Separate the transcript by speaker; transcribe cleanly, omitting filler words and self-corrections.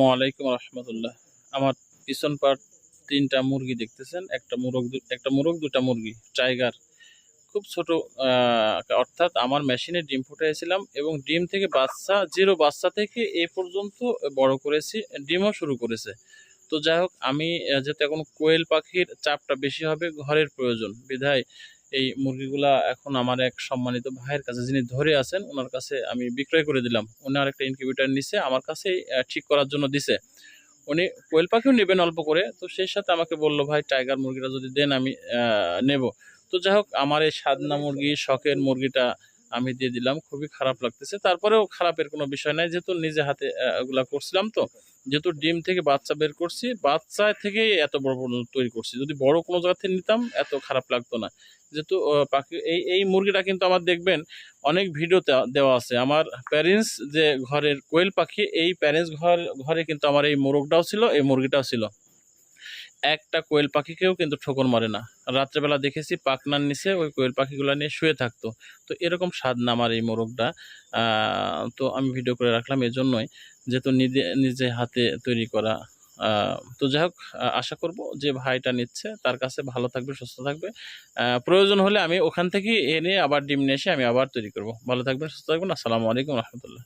Speaker 1: ওয়ালাইকুম রহমতুল্লাহ। আমার পিছন পাট ৩টা মুরগি দেখতেছেন, একটা মোরগ ২টা মুরগি টাইগার, খুব ছোট। অর্থাৎ আমার মেশিনে ডিম ফুটাইছিলাম এবং ডিম থেকে বাচ্চা, জিরো বাচ্চা থেকে এই পর্যন্ত বড় করেছি, ডিমও শুরু করেছে। তো যাই হোক, আমি যেহেতু এখন কোয়েল পাখির চাপটা বেশি হবে, ঘরের প্রয়োজন বিধায় এই মুরগিগুলা এখন আমার এক সম্মানিত ভাইয়ের কাছে, যিনি ধরে আছেন, ওনার কাছে আমি বিক্রয় করে দিলাম। উনি আরেকটা ইনকিউবেটর নিছে, আমার কাছে ঠিক করার জন্য দিছে। উনি কোয়েল পাখিও নেবেন অল্প করে, তো সেই সাথে আমাকে বলল, ভাই টাইগার মুরগিটা যদি দেন আমি নেব। তো যাই হোক, আমার এই সাদনা মুরগি, শখের মুরগিটা আমি দিয়ে দিলাম। খুবই খারাপ লাগতেছে, তারপরেও খারাপের কোনো বিষয় নাই, যেহেতু নিজে হাতে ওগুলা করছিলাম। তো যেহেতু ডিম থেকে বাচ্চা বের করছি, বাচ্চা থেকেই এত বড় পর্যন্ত তৈরি করছি, যদি বড় কোনো জায়গা থেকে নিতাম এত খারাপ লাগতো না। যেহেতু পাখি এই এই মুরগিটা কিন্তু আমার দেখবেন অনেক ভিডিওতে দেওয়া আছে, আমার প্যারেন্টস যে ঘরের কোয়েল পাখি, এই প্যারেন্টস ঘরে কিন্তু আমার এই মোরগটাও ছিল, এই মুরগিটাও ছিল। একটা কোয়েল পাখিকেও কিন্তু ঠোকর মারে না। রাত্রেবেলা দেখেছি পাখনার নিচে ওই কোয়েল পাখিগুলো নিয়ে শুয়ে থাকতো। তো এরকম স্বাদ না আমার এই মোরগটা। তো আমি ভিডিও করে রাখলাম এজন্যই, যেহেতু নিজে হাতে তৈরি করা। তো যাই হোক, আশা করব যে ভাইটা নিচ্ছে তার কাছে ভালো থাকবে, সুস্থ থাকবে। প্রয়োজন হলে আমি ওখান থেকেই এনে আবার ডিম নিয়ে এসে আমি আবার তৈরি করব। ভালো থাকবেন, সুস্থ থাকবেন। আসসালামু আলাইকুম রহমতুল্লাহ।